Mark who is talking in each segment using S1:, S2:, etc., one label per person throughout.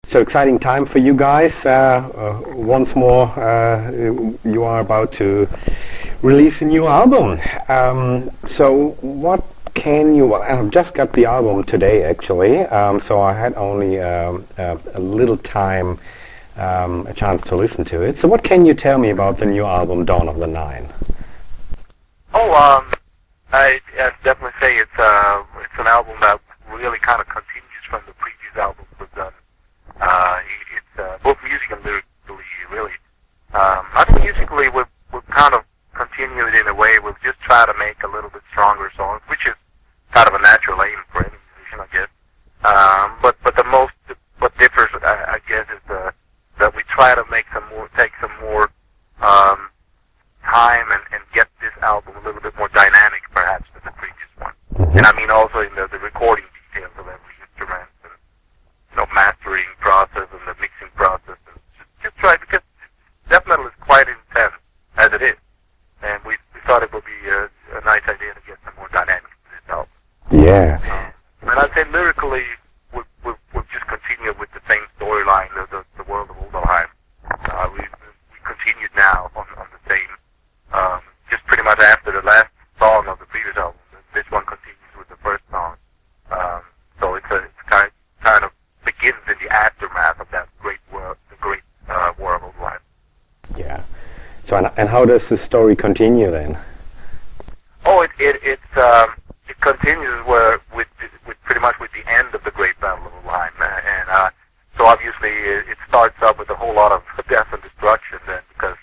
S1: So exciting time for you guys. Once more, you are about to release a new album. So what can you? Well, I've just got the album today, actually. So I had only a little time, a chance to listen to it. So what can you tell me about the new album, Dawn of the Nine?
S2: I'd definitely say it's an album that really kind of continues from the previous albums we've done. It's both music and lyrically, really. I think musically we've kind of continued in a way. We've just tried to make a little bit stronger songs, which is kind of a natural aim for any musician, I guess. What differs, I guess, is that we try to take some more time and get this album a little bit more dynamic, perhaps, than the previous one.
S1: Mm-hmm.
S2: And I mean also in the recording details of every instrument and mastering process and the mixing process, and just try, because death metal is quite intense as it is, and we thought it would be a nice idea to get some more dynamic to this album.
S1: Yeah.
S2: And I'd say lyrically, we've just continued with the same storyline, the world of Oldalheim. We continued now on the same, just pretty much after the last song of the previous album. This one continues with the first song. So it's kind of begins in the aftermath of that great world, the great War of Oldalheim.
S1: Yeah. So and how does the story continue then?
S2: Oh, it continues with pretty much with the end of the Great Battle of Oldalheim, and so obviously it starts up with a whole lot of death and destruction then, because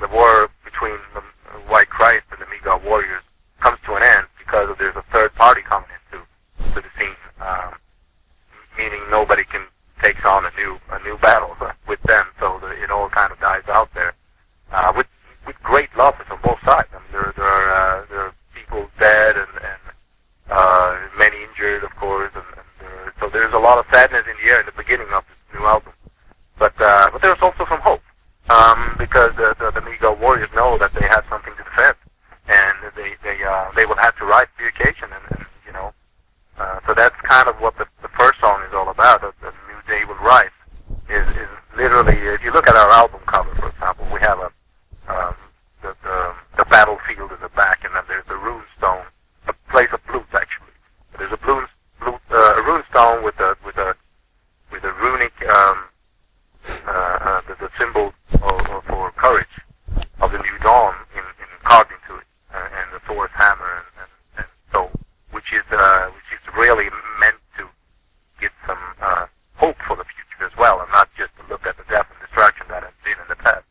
S2: the war between the White Christ and the Meagoth warriors comes to an end because there's a third party coming into the scene, meaning nobody can take on a new battle with them, so it all kind of dies out there, with great losses on both sides. I mean, there are people dead and many injured, of course, and so there's a lot of sadness in the air in the beginning of this new album. But there's also some hope, because the Meagoth warriors know that they have something to defend, and they will have to rise to the occasion, and so that's kind of what the first song is all about. That the new day will rise is literally, if you look at our album cover, for example, we have the battlefield in the back, and then there's the rune stone, a place of blues actually. There's a rune stone with a runic the symbol for courage of the new dawn in carved into it, and the Thor's hammer, and so which is really meant to get some hope for the future as well, and not just to look at the death and destruction that has been in the past.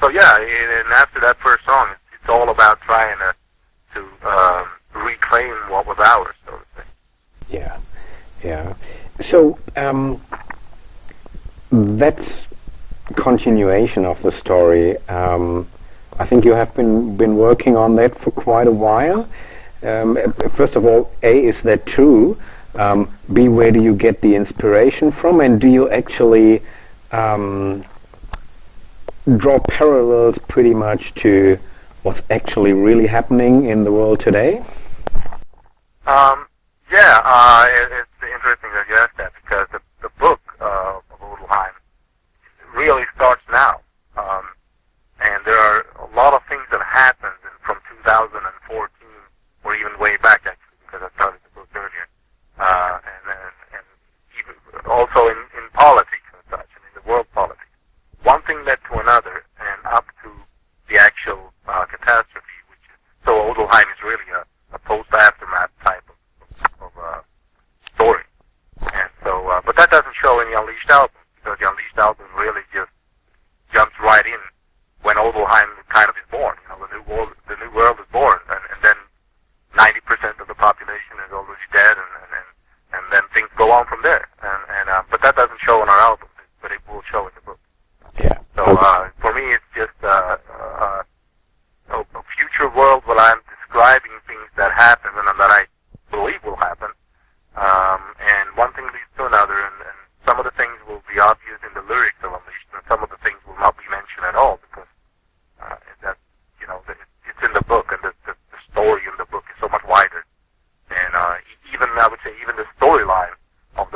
S2: So yeah, and after that first song, it's all about trying to reclaim what was ours, so to say.
S1: Yeah, yeah. So that's continuation of the story. I think you have been working on that for quite a while. First of all, A, is that true? B, where do you get the inspiration from? And do you actually draw parallels pretty much to what's actually really happening in the world today?
S2: It's interesting that you asked that, because the book of Oldalheim really starts now, and there are a lot of things that happened from 2014, or even way back actually, because I started the book earlier, and even also in politics and such, and in the world politics. One thing led to another, and up to the actual catastrophe, which is, so Oldalheim is really a post-aftermath type of story. And so, but that doesn't show in the Unleashed album, because the Unleashed album really just jumps right in when Oldalheim kind of is born. The new world is born, and then 90% of the population is already dead, and then things go on from there. But that doesn't show in our album, but it will show in the book.
S1: Yeah.
S2: So for me, it's just a future world where I'm describing things that happen and that I believe will happen. And one thing leads to another, and some of the things will be obvious in the lyrics of Unleashed, and some of the things will not be mentioned at all, because it's in the book, and the story in the book is so much wider. And even I would say even the storyline of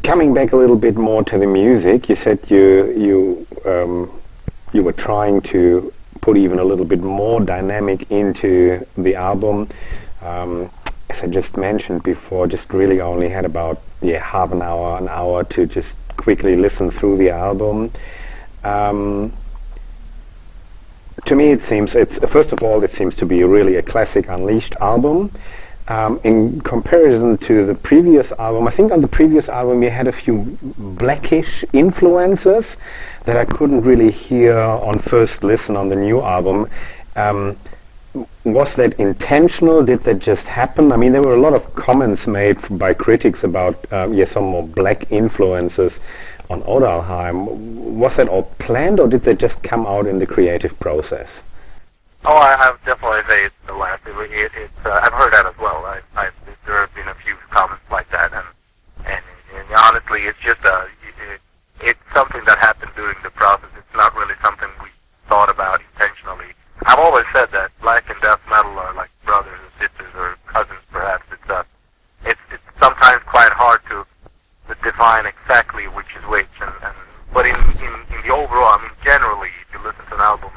S1: Coming back a little bit more to the music, you said you were trying to put even a little bit more dynamic into the album. As I just mentioned before, just really only had about half an hour to just quickly listen through the album. To me, it seems first of all, it seems to be really a classic Unleashed album. In comparison to the previous album, I think on the previous album you had a few Blackish influences that I couldn't really hear on first listen on the new album. Was that intentional? Did that just happen? I mean, there were a lot of comments made by critics about some more black influences on Odalheim. Was that all planned, or did they just come out in the creative process?
S2: Oh, I would definitely say it's the last. I've heard that as well. There have been a few comments like that, and honestly, it's just it's something that happened during the process. It's not really something we thought about intentionally. I've always said that black and death metal are like brothers or sisters or cousins, perhaps. It's sometimes quite hard to define exactly which is which, but in the overall, I mean, generally, if you listen to an album,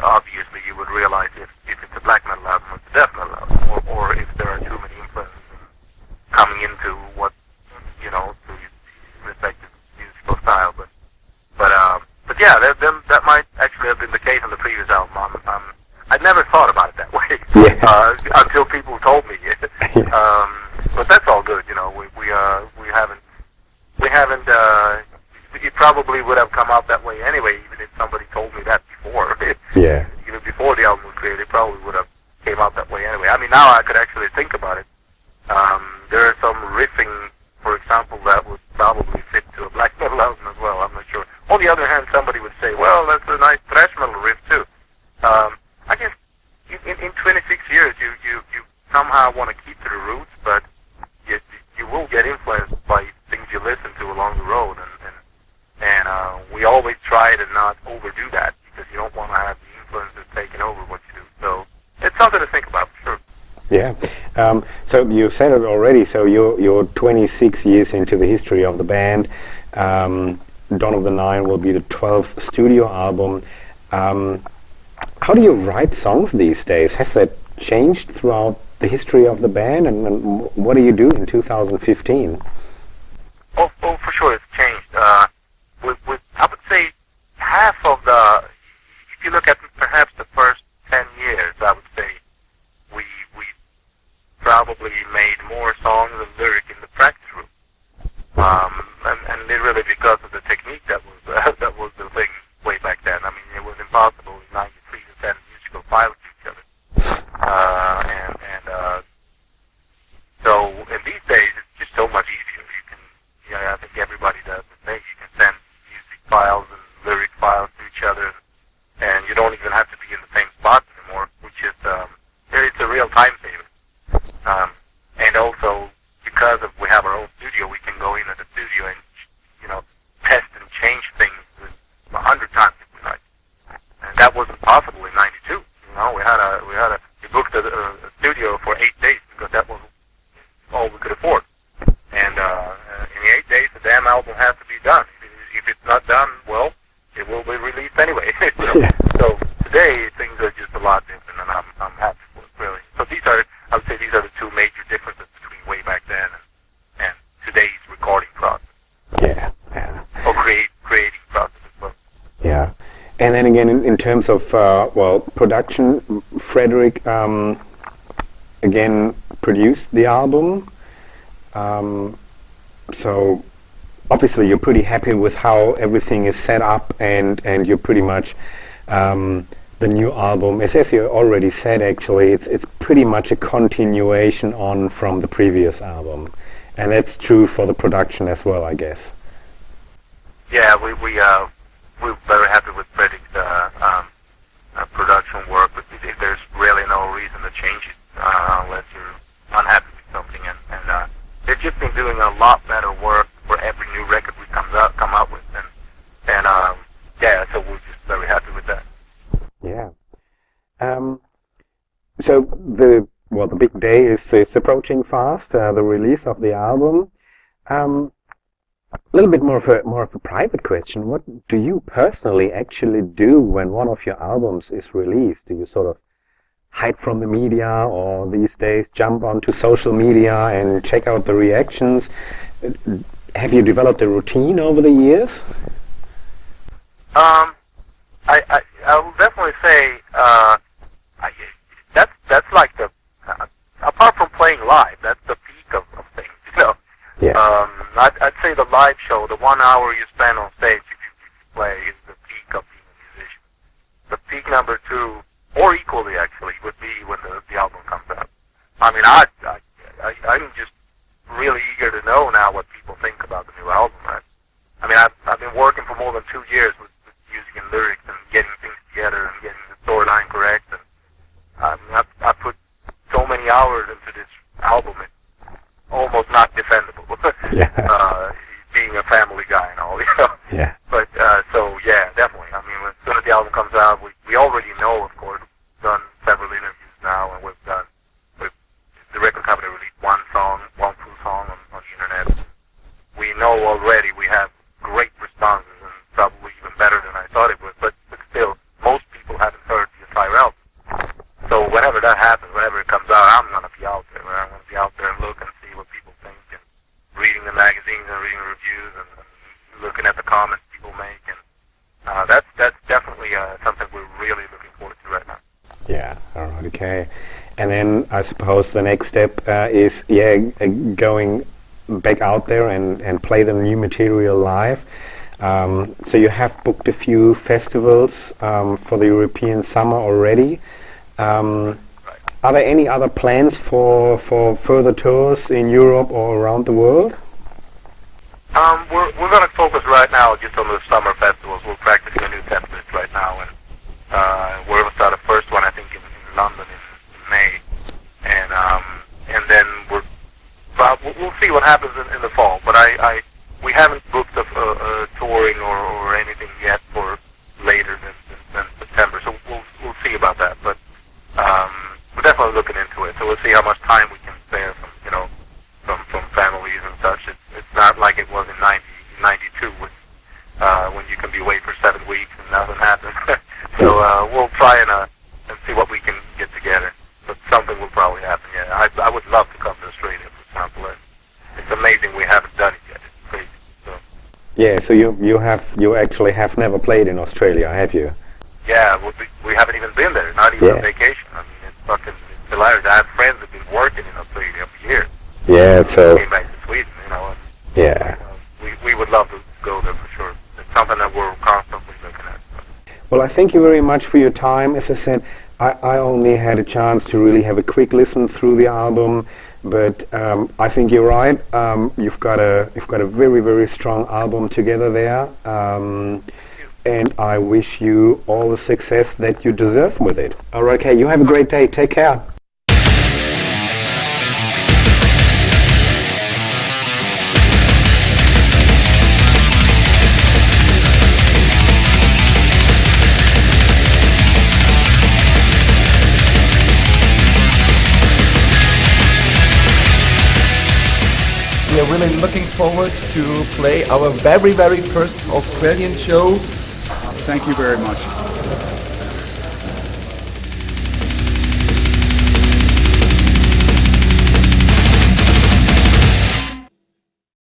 S2: obviously you would realize if it's a black metal album or it's a death metal album, or if there are too many influences coming into what, to the respective musical style. But yeah, that might actually have been the case on the previous album. I'd never thought about it that way until people told me. But that's all good, we haven't. It probably would have come out that way anyway, even if somebody told me that before.
S1: Yeah.
S2: Even before the album was created, it probably would have came out that way anyway. I mean, now I could actually think about it. There are some riffing, for example, that would probably fit to a black metal album as well. I'm not sure. On the other hand, somebody would say, well, that's a nice thrash metal riff too. I guess in 26 years, you somehow want to keep to the roots, but you will get influenced by things you listen to along the road, and we always try to not overdo that, because you don't want to have the influences taking over what you do. So it's something to think about, for sure.
S1: Yeah. So you said it already. So you're 26 years into the history of the band. Dawn of the Nine will be the 12th studio album. How do you write songs these days? Has that changed throughout the history of the band? And what do you do in 2015?
S2: Oh, for sure, it's changed. With I would say half of if you look at perhaps the first 10 years, I would say we probably made more songs and lyric in the practice room. And literally because of the technique that was the thing way back then. I mean, it was impossible in '93 to send musical files to each other. So in these days, it's just so much easier. I think everybody does the thing. You can send music files and lyric files to each other, and you don't even have to be in the same spot anymore, which is it's a real time saver. And also, because we have our own studio, we can go into the studio and test and change things 100 times if we like. And that wasn't possible in '92. We booked a studio for 8 days because that was all we could afford. And in the 8 days, the damn album has to be done. If it's not done, well, it will be released anyway. So today, things are just a lot different, and I'm happy with it, really. So I would say these are the two major differences between way back then and today's recording process.
S1: Yeah.
S2: Or creating process as well.
S1: Yeah. And then again, in terms of, production, Frederick, again, produced the album. So obviously you're pretty happy with how everything is set up, and you're pretty much the new album, as you already said, actually, it's pretty much a continuation on from the previous album, and that's true for the production as well, I guess.
S2: Yeah, we're very happy with Frederick's production work. There's really no reason to change it unless you're unhappy with something, and they've just been doing a lot better work for every new record we come out with, and so we're just very happy with that.
S1: Yeah. So the big day is approaching fast, the release of the album. A little bit more of a private question. What do you personally actually do when one of your albums is released? Do you sort of hide from the media, or these days jump onto social media and check out the reactions? Have you developed a routine over the years?
S2: I will definitely say that's like the apart from playing live, that's the peak of things, you know.
S1: Yeah.
S2: I'd say the live show, the 1 hour you spend on stage if you play, is the peak of being a musician. The peak number two, or equally actually, would be when the album comes out. I mean, I'm just really eager to know now what people think about the new album. Right? I mean, I've been working for more than 2 years with music and lyrics and getting things together and getting the storyline correct. And I put so many hours into this album, it's almost not defendable.
S1: Yeah.
S2: Being a family guy and all, you know.
S1: Yeah.
S2: But so yeah, definitely. I mean, as soon as the album comes out, we already know, of course. We've done several interviews now, and the record company released one full song on the internet. We know already we have great responses, and probably even better than I thought it would. But still, most people haven't heard the entire album. So whenever that happens, whenever it comes out, I'm going to be out there. I'm going to be out there and look and see what people think, and reading the magazines and reading the reviews and looking at the comments people make. And that's definitely something we're really looking forward to right now.
S1: Yeah, all right, okay. And then I suppose the next step is, going back out there and play the new material live. So you have booked a few festivals for the European summer already.
S2: Right.
S1: Are there any other plans for further tours in Europe or around the world?
S2: We're going to focus right now just on the summer festivals. We're practicing a new set list right now, and we're going to start a first one, I think, in London in May, and then we'll see what happens in the fall. But we haven't booked a touring or anything yet for later than September, so we'll see about that. But we're definitely looking into it. So we'll see how much time we can spare from families and such. It's not like it was in 92 when you can be away for 7 weeks and nothing happens. So we'll try and see what we can get together. But something will probably happen. Yeah, I would love to come to Australia, for example. It's amazing we haven't done it yet. It's crazy. So.
S1: Yeah. So you actually have never played in Australia, have you?
S2: Yeah, we haven't even been there. Not even on vacation. I mean, it's hilarious. I have friends who've been working in Australia for years.
S1: Yeah. So.
S2: Came back to Sweden, you know. And,
S1: yeah.
S2: We would love to go there for sure. It's something that we're constantly looking at. So.
S1: Well, I thank you very much for your time. As I said, I only had a chance to really have a quick listen through the album, but I think you're right. You've got a very, very strong album together there, and I wish you all the success that you deserve with it. All right, okay. You have a great day. Take care.
S3: We are really looking forward to play our very, very first Australian show.
S4: Thank you very much.